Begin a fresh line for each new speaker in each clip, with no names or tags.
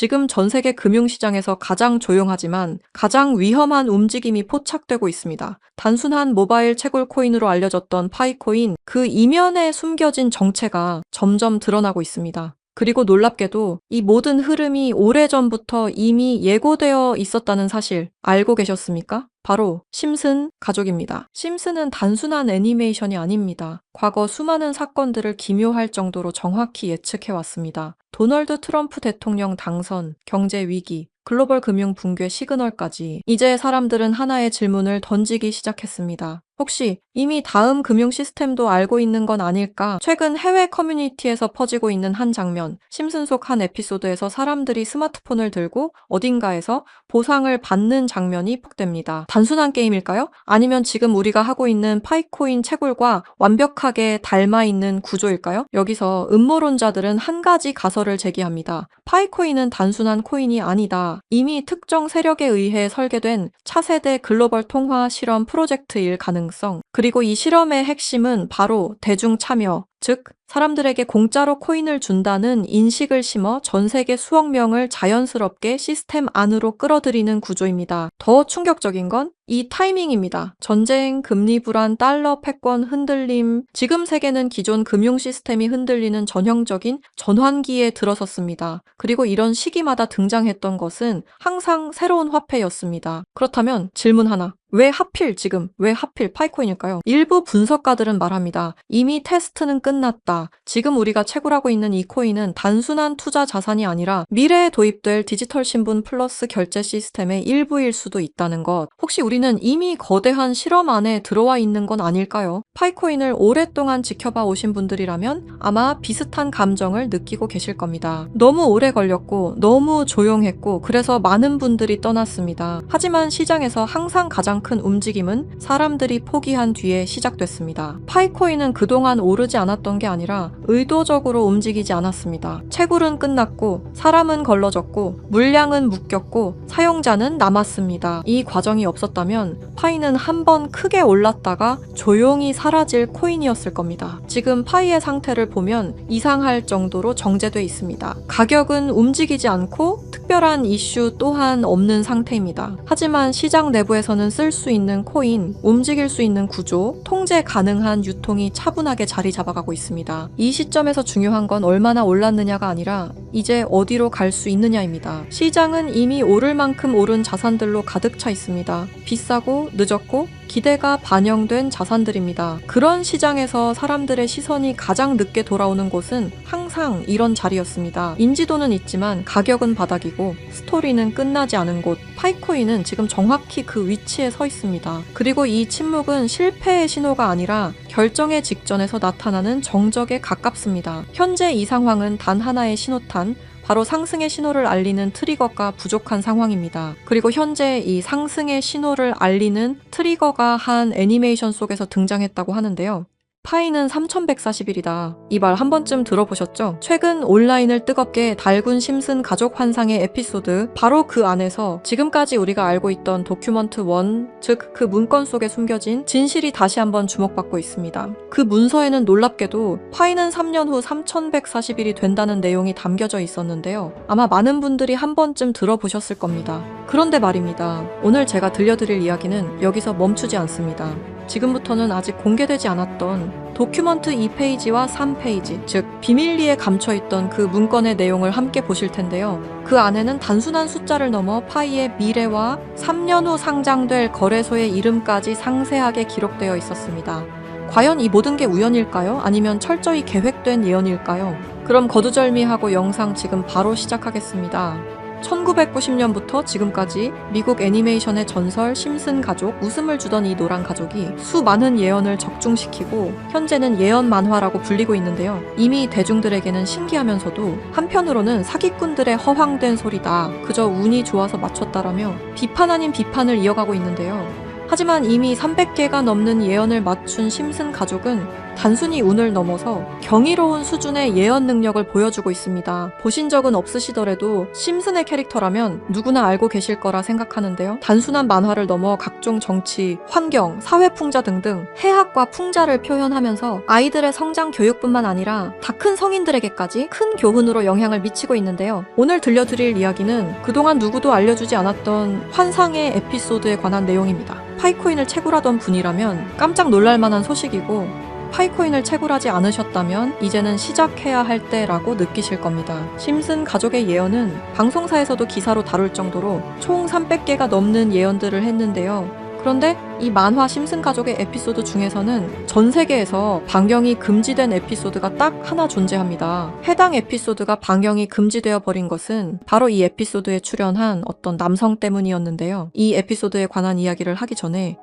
지금 전 세계 금융시장에서 가장 조용하지만 가장 위험한 움직임이 포착되고 있습니다. 단순한 모바일 채굴 코인으로 알려졌던 파이코인, 그 이면에 숨겨진 정체가 점점 드러나고 있습니다. 그리고 놀랍게도 이 모든 흐름이 오래전부터 이미 예고되어 있었다는 사실 알고 계셨습니까? 바로 심슨 가족입니다. 심슨은 단순한 애니메이션이 아닙니다. 과거 수많은 사건들을 기묘할 정도로 정확히 예측해왔습니다. 도널드 트럼프 대통령 당선, 경제 위기, 글로벌 금융 붕괴 시그널까지 이제 사람들은 하나의 질문을 던지기 시작했습니다. 혹시 이미 다음 금융 시스템도 알고 있는 건 아닐까? 최근 해외 커뮤니티에서 퍼지고 있는 한 장면, 심슨 속 한 에피소드에서 사람들이 스마트폰을 들고 어딘가에서 보상을 받는 장면이 폭됩니다. 단순한 게임일까요? 아니면 지금 우리가 하고 있는 파이코인 채굴과 완벽하게 닮아 있는 구조일까요? 여기서 음모론자들은 한 가지 가설을 제기합니다. 파이코인은 단순한 코인이 아니다. 이미 특정 세력에 의해 설계된 차세대 글로벌 통화 실험 프로젝트일 가능성, 그리고 이 실험의 핵심은 바로 대중 참여, 즉 사람들에게 공짜로 코인을 준다는 인식을 심어 전 세계 수억 명을 자연스럽게 시스템 안으로 끌어들이는 구조입니다. 더 충격적인 건 이 타이밍입니다. 전쟁, 금리 불안, 달러 패권 흔들림, 지금 세계는 기존 금융 시스템이 흔들리는 전형적인 전환기에 들어섰습니다. 그리고 이런 시기마다 등장했던 것은 항상 새로운 화폐였습니다. 그렇다면 질문 하나. 왜 하필 지금, 왜 하필 파이코인일까요? 일부 분석가들은 말합니다. 이미 테스트는 끝났다. 지금 우리가 채굴하고 있는 이 코인은 단순한 투자 자산이 아니라 미래에 도입될 디지털 신분 플러스 결제 시스템의 일부일 수도 있다는 것. 혹시 우리는 이미 거대한 실험 안에 들어와 있는 건 아닐까요? 파이코인을 오랫동안 지켜봐 오신 분들이라면 아마 비슷한 감정을 느끼고 계실 겁니다. 너무 오래 걸렸고 너무 조용했고 그래서 많은 분들이 떠났습니다. 하지만 시장에서 항상 가장 큰 움직임은 사람들이 포기한 뒤에 시작됐습니다. 파이코인은 그동안 오르지 않았던 게 아니라 의도적으로 움직이지 않았습니다. 채굴은 끝났고 사람은 걸러졌고 물량은 묶였고 사용자는 남았습니다. 이 과정이 없었다면 파이는 한번 크게 올랐다가 조용히 사라질 코인이었을 겁니다. 지금 파이의 상태를 보면 이상할 정도로 정제돼 있습니다. 가격은 움직이지 않고 특별한 이슈 또한 없는 상태입니다. 하지만 시장 내부에서는 쓸 수 있는 코인, 움직일 수 있는 구조, 통제 가능한 유통이 차분하게 자리 잡아가고 있습니다. 이 시점에서 중요한 건 얼마나 올랐느냐가 아니라 이제 어디로 갈 수 있느냐입니다. 시장은 이미 오를 만큼 오른 자산들로 가득 차 있습니다. 비싸고 늦었고 기대가 반영된 자산들입니다. 그런 시장에서 사람들의 시선이 가장 늦게 돌아오는 곳은 항상 이런 자리였습니다. 인지도는 있지만 가격은 바닥이고 스토리는 끝나지 않은 곳. 파이코인은 지금 정확히 그 위치에 서 있습니다. 그리고 이 침묵은 실패의 신호가 아니라 결정의 직전에서 나타나는 정적에 가깝습니다. 현재 이 상황은 단 하나의 신호탄, 바로 상승의 신호를 알리는 트리거가 부족한 상황입니다. 그리고 현재 이 상승의 신호를 알리는 트리거가 한 애니메이션 속에서 등장했다고 하는데요. 파이는 3140일이다. 이 말 한 번쯤 들어보셨죠? 최근 온라인을 뜨겁게 달군 심슨 가족 환상의 에피소드, 바로 그 안에서 지금까지 우리가 알고 있던 도큐먼트 1, 즉 그 문건 속에 숨겨진 진실이 다시 한번 주목받고 있습니다. 그 문서에는 놀랍게도 파이는 3년 후 3140일이 된다는 내용이 담겨져 있었는데요. 아마 많은 분들이 한 번쯤 들어보셨을 겁니다. 그런데 말입니다. 오늘 제가 들려드릴 이야기는 여기서 멈추지 않습니다. 지금부터는 아직 공개되지 않았던 도큐먼트 2페이지와 3페이지, 즉 비밀리에 감춰있던 그 문건의 내용을 함께 보실 텐데요. 그 안에는 단순한 숫자를 넘어 파이의 미래와 3년 후 상장될 거래소의 이름까지 상세하게 기록되어 있었습니다. 과연 이 모든 게 우연일까요? 아니면 철저히 계획된 예언일까요? 그럼 거두절미하고 영상 지금 바로 시작하겠습니다. 1990년부터 지금까지 미국 애니메이션의 전설 심슨 가족, 웃음을 주던 이 노란 가족이 수많은 예언을 적중시키고 현재는 예언 만화라고 불리고 있는데요. 이미 대중들에게는 신기하면서도 한편으로는 사기꾼들의 허황된 소리다, 그저 운이 좋아서 맞췄다라며 비판 아닌 비판을 이어가고 있는데요. 하지만 이미 300개가 넘는 예언을 맞춘 심슨 가족은 단순히 운을 넘어서 경이로운 수준의 예언 능력을 보여주고 있습니다. 보신 적은 없으시더라도 심슨의 캐릭터라면 누구나 알고 계실 거라 생각하는데요. 단순한 만화를 넘어 각종 정치, 환경, 사회풍자 등등 해학과 풍자를 표현하면서 아이들의 성장 교육뿐만 아니라 다 큰 성인들에게까지 큰 교훈으로 영향을 미치고 있는데요. 오늘 들려드릴 이야기는 그동안 누구도 알려주지 않았던 환상의 에피소드에 관한 내용입니다. 파이코인을 채굴하던 분이라면 깜짝 놀랄만한 소식이고, 파이코인을 채굴하지 않으셨다면 이제는 시작해야 할 때라고 느끼실 겁니다. 심슨 가족의 예언은 방송사에서도 기사로 다룰 정도로 총 300개가 넘는 예언들을 했는데요. 그런데 이 만화 심슨 가족의 에피소드 중에서는 전 세계에서 방영이 금지된 에피소드가 딱 하나 존재합니다. 해당 에피소드가 방영이 금지되어 버린 것은 바로 이 에피소드에 출연한 어떤 남성 때문이었는데요. 이 에피소드에 관한 이야기를 하기 전에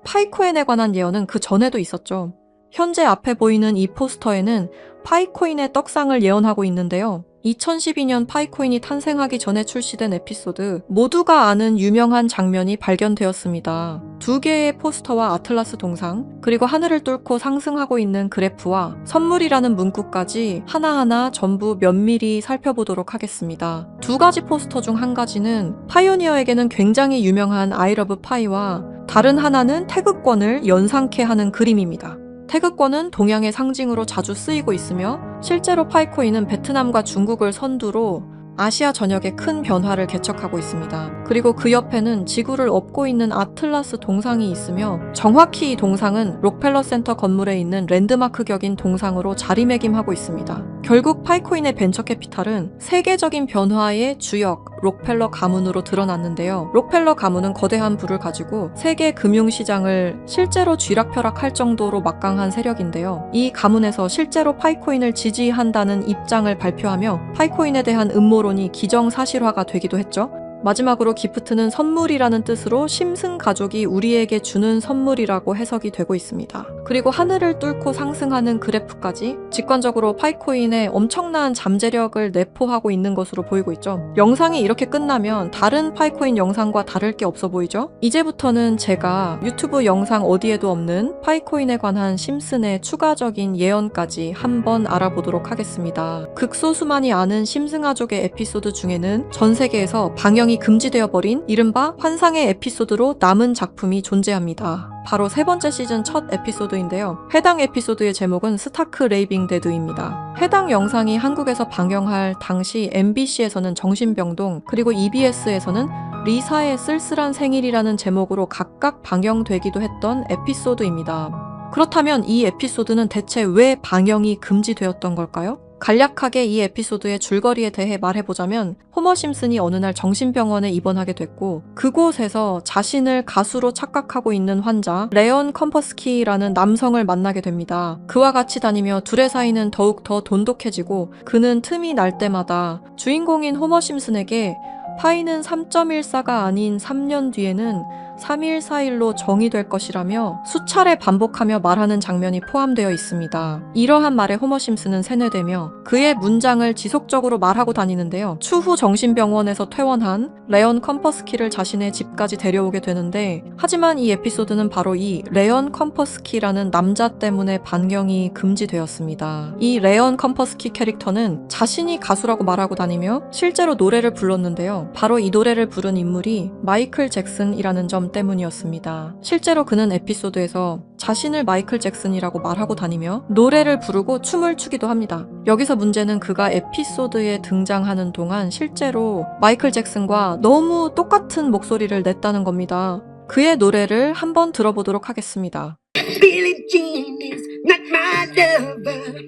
파이코인에 관한 예언은 그 전에도 있었죠. 현재 앞에 보이는 이 포스터에는 파이코인의 떡상을 예언하고 있는데요. 2012년 파이코인이 탄생하기 전에 출시된 에피소드, 모두가 아는 유명한 장면이 발견되었습니다. 2개의 포스터와 아틀라스 동상, 그리고 하늘을 뚫고 상승하고 있는 그래프와 선물이라는 문구까지 하나하나 전부 면밀히 살펴보도록 하겠습니다. 2가지 포스터 중 한 가지는 파이오니어에게는 굉장히 유명한 I love 파이와 다른 하나는 태극권을 연상케 하는 그림입니다. 태극권은 동양의 상징으로 자주 쓰이고 있으며 실제로 파이코인은 베트남과 중국을 선두로 아시아 전역에 큰 변화를 개척하고 있습니다. 그리고 그 옆에는 지구를 업고 있는 아틀라스 동상이 있으며 정확히 이 동상은 록펠러 센터 건물에 있는 랜드마크 격인 동상으로 자리매김하고 있습니다. 결국 파이코인의 벤처 캐피탈은 세계적인 변화의 주역 록펠러 가문으로 드러났는데요. 록펠러 가문은 거대한 부를 가지고 세계 금융시장을 실제로 쥐락펴락할 정도로 막강한 세력인데요. 이 가문에서 실제로 파이코인을 지지한다는 입장을 발표하며 파이코인에 대한 음모론이 기정사실화가 되기도 했죠. 마지막으로 기프트는 선물이라는 뜻으로 심슨 가족이 우리에게 주는 선물이라고 해석이 되고 있습니다. 그리고 하늘을 뚫고 상승하는 그래프까지 직관적으로 파이코인의 엄청난 잠재력을 내포하고 있는 것으로 보이고 있죠. 영상이 이렇게 끝나면 다른 파이코인 영상과 다를 게 없어 보이죠? 이제부터는 제가 유튜브 영상 어디에도 없는 파이코인에 관한 심슨의 추가적인 예언까지 한번 알아보도록 하겠습니다. 극소수만이 아는 심슨 가족의 에피소드 중에는 전 세계에서 방영이 금지되어 버린 이른바 환상의 에피소드로 남은 작품이 존재합니다. 바로 3번째 시즌 첫 에피소드인데요. 해당 에피소드의 제목은 스타크 레이빙 데드입니다. 해당 영상이 한국에서 방영할 당시 MBC에서는 정신병동, 그리고 EBS에서는 리사의 쓸쓸한 생일이라는 제목으로 각각 방영되기도 했던 에피소드입니다. 그렇다면 이 에피소드는 대체 왜 방영이 금지되었던 걸까요? 간략하게 이 에피소드의 줄거리에 대해 말해보자면 호머 심슨이 어느 날 정신병원에 입원하게 됐고 그곳에서 자신을 가수로 착각하고 있는 환자 레온 컴퍼스키라는 남성을 만나게 됩니다. 그와 같이 다니며 둘의 사이는 더욱더 돈독해지고 그는 틈이 날 때마다 주인공인 호머 심슨에게 파이는 3.14가 아닌 3년 뒤에는 3.141로 정의될 것이라며 수차례 반복하며 말하는 장면이 포함되어 있습니다. 이러한 말에 호머 심슨은 세뇌되며 그의 문장을 지속적으로 말하고 다니는데요. 추후 정신병원에서 퇴원한 레온 컴퍼스키를 자신의 집까지 데려오게 되는데 하지만 이 에피소드는 바로 이 레온 컴퍼스키라는 남자 때문에 방영이 금지되었습니다. 이 레온 컴퍼스키 캐릭터는 자신이 가수라고 말하고 다니며 실제로 노래를 불렀는데요. 바로 이 노래를 부른 인물이 마이클 잭슨이라는 점 때문이었습니다. 실제로 그는 에피소드에서 자신을 마이클 잭슨이라고 말하고 다니며 노래를 부르고 춤을 추기도 합니다. 여기서 문제는 그가 에피소드에 등장하는 동안 실제로 마이클 잭슨과 너무 똑같은 목소리를 냈다는 겁니다. 그의 노래를 한번 들어보도록 하겠습니다. Billie Jean is not my lover.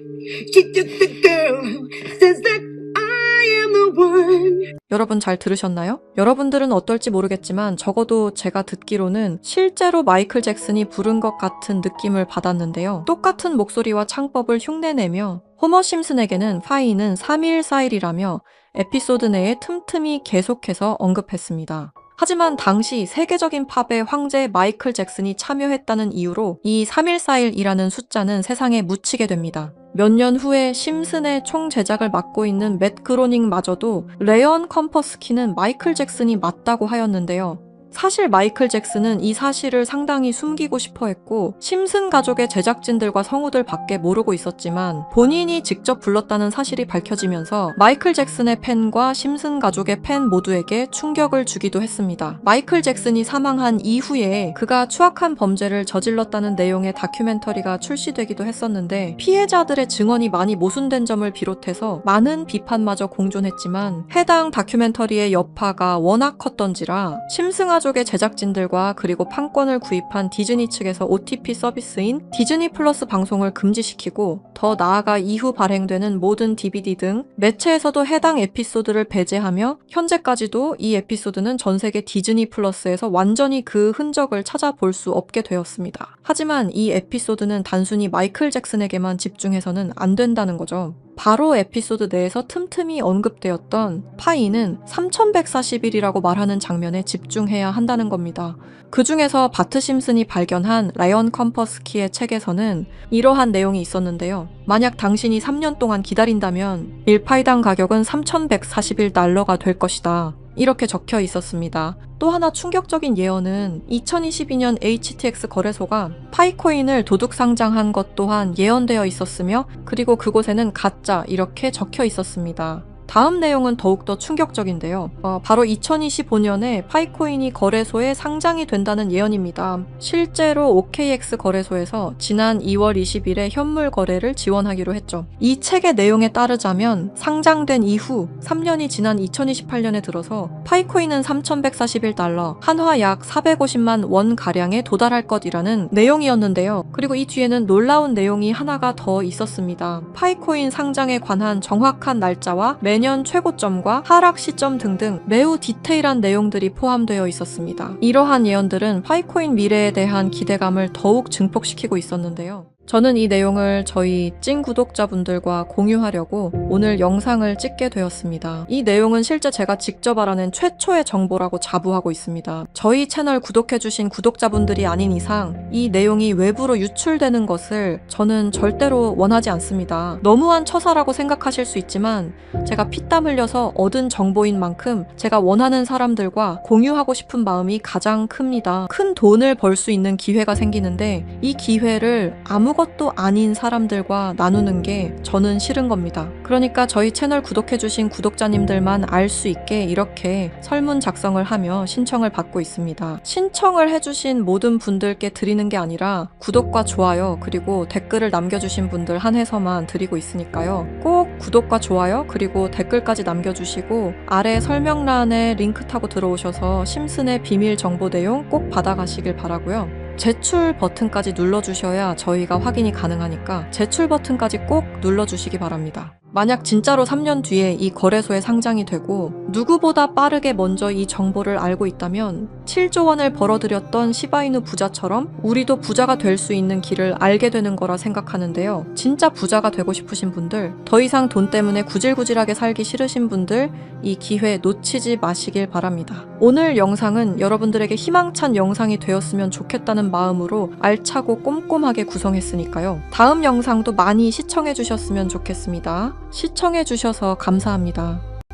She took the girl who says that I am the one. 여러분 잘 들으셨나요? 여러분들은 어떨지 모르겠지만 적어도 제가 듣기로는 실제로 마이클 잭슨이 부른 것 같은 느낌을 받았는데요. 똑같은 목소리와 창법을 흉내내며 호머 심슨에게는 파이는 3.141이라며 에피소드 내에 틈틈이 계속해서 언급했습니다. 하지만 당시 세계적인 팝의 황제 마이클 잭슨이 참여했다는 이유로 이 3141이라는 숫자는 세상에 묻히게 됩니다. 몇 년 후에 심슨의 총 제작을 맡고 있는 맷 그로닝마저도 레온 컴퍼스키는 마이클 잭슨이 맞다고 하였는데요. 사실 마이클 잭슨은 이 사실을 상당히 숨기고 싶어 했고 심슨 가족의 제작진들과 성우들 밖에 모르고 있었지만 본인이 직접 불렀다는 사실이 밝혀지면서 마이클 잭슨의 팬과 심슨 가족의 팬 모두에게 충격을 주기도 했습니다. 마이클 잭슨이 사망한 이후에 그가 추악한 범죄를 저질렀다는 내용의 다큐멘터리가 출시되기도 했었는데 피해자들의 증언이 많이 모순된 점을 비롯해서 많은 비판마저 공존했지만 해당 다큐멘터리의 여파가 워낙 컸던지라 심슨 가족의 제작진들과 그리고 판권을 구입한 디즈니 측에서 OTP 서비스인 디즈니 플러스 방송을 금지시키고 더 나아가 이후 발행되는 모든 DVD 등 매체에서도 해당 에피소드를 배제하며 현재까지도 이 에피소드는 전 세계 디즈니 플러스에서 완전히 그 흔적을 찾아볼 수 없게 되었습니다. 하지만 이 에피소드는 단순히 마이클 잭슨에게만 집중해서는 안 된다는 거죠. 바로 에피소드 내에서 틈틈이 언급되었던 파이는 3140일이라고 말하는 장면에 집중해야 한다는 겁니다. 그 중에서 바트 심슨이 발견한 라이언 컴퍼스키의 책에서는 이러한 내용이 있었는데요. 만약 당신이 3년 동안 기다린다면 밀파이당 가격은 3141달러가 될 것이다. 이렇게 적혀 있었습니다. 또 하나 충격적인 예언은 2022년 HTX 거래소가 파이코인을 도둑 상장한 것 또한 예언되어 있었으며 그리고 그곳에는 가짜 이렇게 적혀 있었습니다. 다음 내용은 더욱더 충격적인데요. 바로 2025년에 파이코인이 거래소에 상장이 된다는 예언입니다. 실제로 OKX 거래소에서 지난 2월 20일에 현물 거래를 지원하기로 했죠. 이 책의 내용에 따르자면 상장된 이후 3년이 지난 2028년에 들어서 파이코인은 3141달러, 한화 약 450만 원 가량에 도달할 것이라는 내용이었는데요. 그리고 이 뒤에는 놀라운 내용이 하나가 더 있었습니다. 파이코인 상장에 관한 정확한 날짜와 매년 최고점과 하락 시점 등등 매우 디테일한 내용들이 포함되어 있었습니다. 이러한 예언들은 파이코인 미래에 대한 기대감을 더욱 증폭시키고 있었는데요. 저는 이 내용을 저희 찐 구독자분들과 공유하려고 오늘 영상을 찍게 되었습니다. 이 내용은 실제 제가 직접 알아낸 최초의 정보라고 자부하고 있습니다. 저희 채널 구독해주신 구독자분들이 아닌 이상 이 내용이 외부로 유출되는 것을 저는 절대로 원하지 않습니다. 너무한 처사라고 생각하실 수 있지만 제가 피땀 흘려서 얻은 정보인 만큼 제가 원하는 사람들과 공유하고 싶은 마음이 가장 큽니다. 큰 돈을 벌 수 있는 기회가 생기는데 이 기회를 아무것도 아닌 사람들과 나누는 게 저는 싫은 겁니다. 그러니까 저희 채널 구독해주신 구독자님들만 알 수 있게 이렇게 설문 작성을 하며 신청을 받고 있습니다. 신청을 해주신 모든 분들께 드리는 게 아니라 구독과 좋아요 그리고 댓글을 남겨주신 분들 한해서만 드리고 있으니까요. 꼭 구독과 좋아요 그리고 댓글까지 남겨주시고 아래 설명란에 링크 타고 들어오셔서 심슨의 비밀 정보 내용 꼭 받아가시길 바라고요. 제출 버튼까지 눌러주셔야 저희가 확인이 가능하니까 제출 버튼까지 꼭 눌러주시기 바랍니다. 만약 진짜로 3년 뒤에 이 거래소에 상장이 되고 누구보다 빠르게 먼저 이 정보를 알고 있다면 7조 원을 벌어들였던 시바이누 부자처럼 우리도 부자가 될 수 있는 길을 알게 되는 거라 생각하는데요. 진짜 부자가 되고 싶으신 분들, 더 이상 돈 때문에 구질구질하게 살기 싫으신 분들 이 기회 놓치지 마시길 바랍니다. 오늘 영상은 여러분들에게 희망찬 영상이 되었으면 좋겠다는 마음으로 알차고 꼼꼼하게 구성했으니까요. 다음 영상도 많이 시청해 주셨으면 좋겠습니다. 시청해 주셔서 감사합니다.